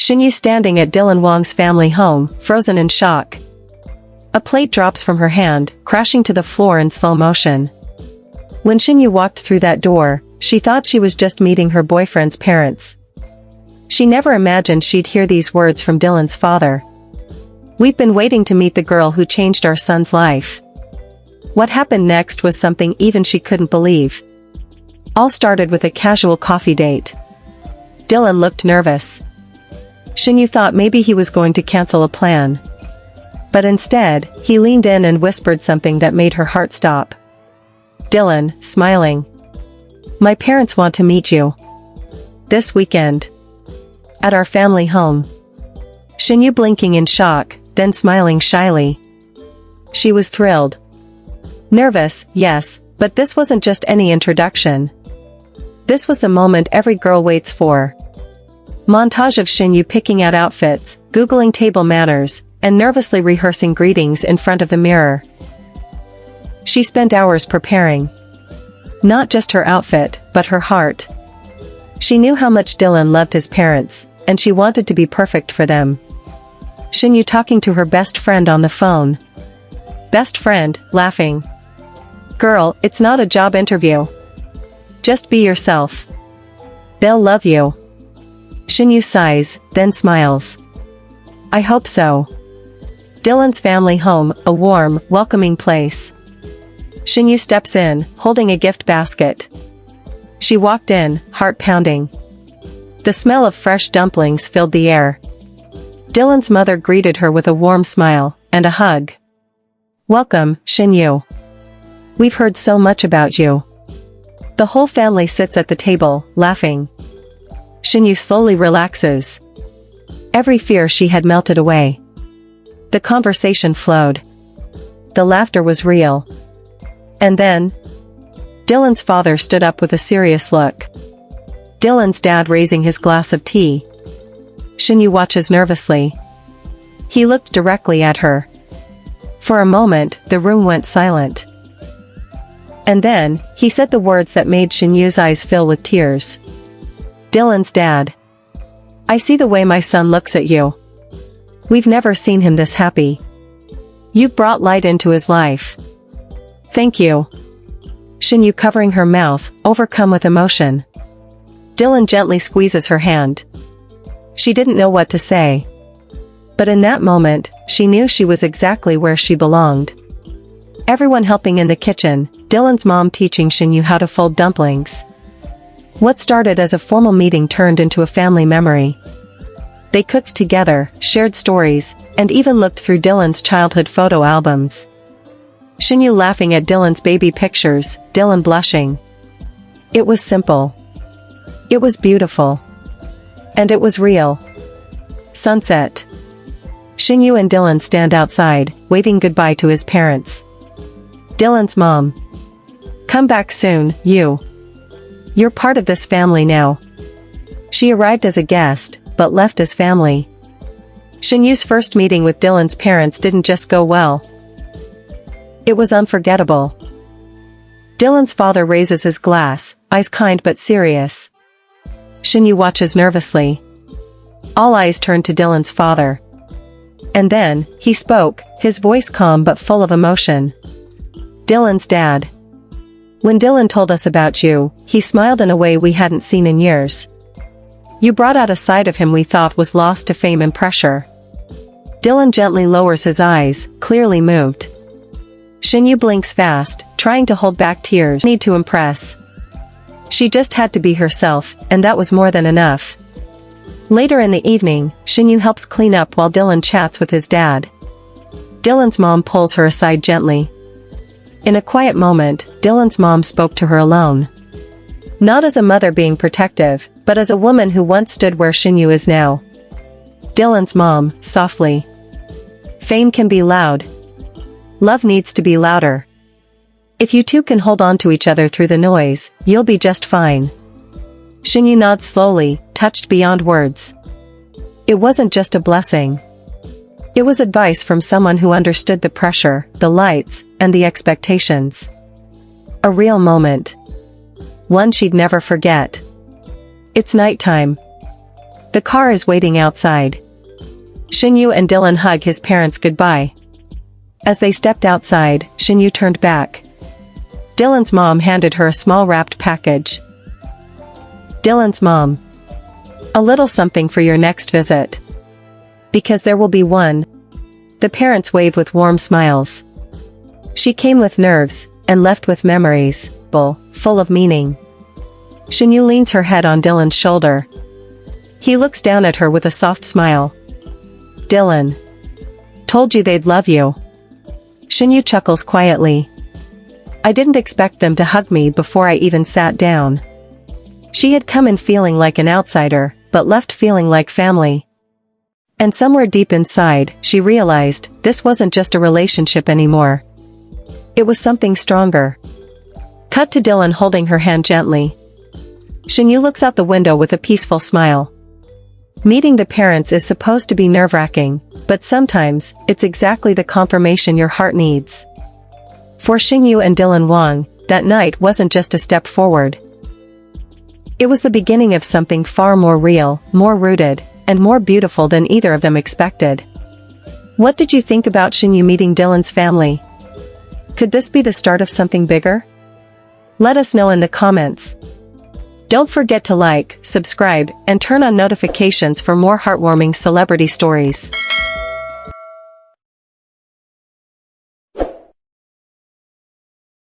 Shen Yue standing at Dylan Wang's family home, frozen in shock. A plate drops from her hand, crashing to the floor in slow motion. When Shen Yue walked through that door, she thought she was just meeting her boyfriend's parents. She never imagined she'd hear these words from Dylan's father. "We've been waiting to meet the girl who changed our son's life." What happened next was something even she couldn't believe. All started with a casual coffee date. Dylan looked nervous. Shen Yue thought maybe he was going to cancel a plan. But instead, he leaned in and whispered something that made her heart stop. Dylan, smiling. "My parents want to meet you. This weekend. At our family home." Shen Yue blinking in shock, then smiling shyly. She was thrilled. Nervous, yes, but this wasn't just any introduction. This was the moment every girl waits for. Montage of Shen Yue picking out outfits, googling table manners, and nervously rehearsing greetings in front of the mirror. She spent hours preparing. Not just her outfit, but her heart. She knew how much Dylan loved his parents, and she wanted to be perfect for them. Shen Yue talking to her best friend on the phone. Best friend, laughing. "Girl, it's not a job interview. Just be yourself. They'll love you." Shen Yue sighs, then smiles. "I hope so." Dylan's family home, a warm, welcoming place. Shen Yue steps in, holding a gift basket. She walked in, heart pounding. The smell of fresh dumplings filled the air. Dylan's mother greeted her with a warm smile, and a hug. "Welcome, Shen Yue. We've heard so much about you." The whole family sits at the table, laughing. Shen Yue slowly relaxes. Every fear she had melted away. The conversation flowed. The laughter was real. And then, Dylan's father stood up with a serious look. Dylan's dad raising his glass of tea. Shen Yue watches nervously. He looked directly at her. For a moment, the room went silent. And then, he said the words that made Shen Yue's eyes fill with tears. Dylan's dad. "I see the way my son looks at you. We've never seen him this happy. You've brought light into his life. Thank you." Shen Yue covering her mouth, overcome with emotion. Dylan gently squeezes her hand. She didn't know what to say. But in that moment, she knew she was exactly where she belonged. Everyone helping in the kitchen, Dylan's mom teaching Shen Yue how to fold dumplings. What started as a formal meeting turned into a family memory. They cooked together, shared stories, and even looked through Dylan's childhood photo albums. Shen Yue laughing at Dylan's baby pictures, Dylan blushing. It was simple. It was beautiful. And it was real. Sunset. Shen Yue and Dylan stand outside, waving goodbye to his parents. Dylan's mom. "Come back soon, Yue. You're part of this family now." She arrived as a guest, but left as family. Shen Yue's first meeting with Dylan's parents didn't just go well. It was unforgettable. Dylan's father raises his glass, eyes kind but serious. Shen Yue watches nervously. All eyes turn to Dylan's father. And then, he spoke, his voice calm but full of emotion. "Dylan's dad. When Dylan told us about you, he smiled in a way we hadn't seen in years. You brought out a side of him we thought was lost to fame and pressure." Dylan gently lowers his eyes, clearly moved. Shen Yue blinks fast, trying to hold back tears. Need to impress. She just had to be herself, and that was more than enough. Later in the evening, Shen Yue helps clean up while Dylan chats with his dad. Dylan's mom pulls her aside gently. In a quiet moment, Dylan's mom spoke to her alone. Not as a mother being protective, but as a woman who once stood where Shen Yue is now. Dylan's mom, softly. "Fame can be loud. Love needs to be louder. If you two can hold on to each other through the noise, you'll be just fine." Shen Yue nods slowly, touched beyond words. It wasn't just a blessing. It was advice from someone who understood the pressure, the lights, and the expectations. A real moment. One she'd never forget. It's nighttime. The car is waiting outside. Shen Yue and Dylan hug his parents goodbye. As they stepped outside, Shen Yue turned back. Dylan's mom handed her a small wrapped package. Dylan's mom. A little something for your next visit. Because there will be one. The parents wave with warm smiles. She came with nerves, and left with memories, full of meaning. Shen Yue leans her head on Dylan's shoulder. He looks down at her with a soft smile. Dylan. Told you they'd love you. Shen Yue chuckles quietly. I didn't expect them to hug me before I even sat down. She had come in feeling like an outsider, but left feeling like family. And somewhere deep inside, she realized, this wasn't just a relationship anymore. It was something stronger. Cut to Dylan holding her hand gently. Shen Yue looks out the window with a peaceful smile. Meeting the parents is supposed to be nerve-wracking, but sometimes, it's exactly the confirmation your heart needs. For Shen Yue and Dylan Wang, that night wasn't just a step forward. It was the beginning of something far more real, more rooted, and more beautiful than either of them expected. What did you think about Shen Yue meeting Dylan's family? Could this be the start of something bigger? Let us know in the comments. Don't forget to like, subscribe, and turn on notifications for more heartwarming celebrity stories.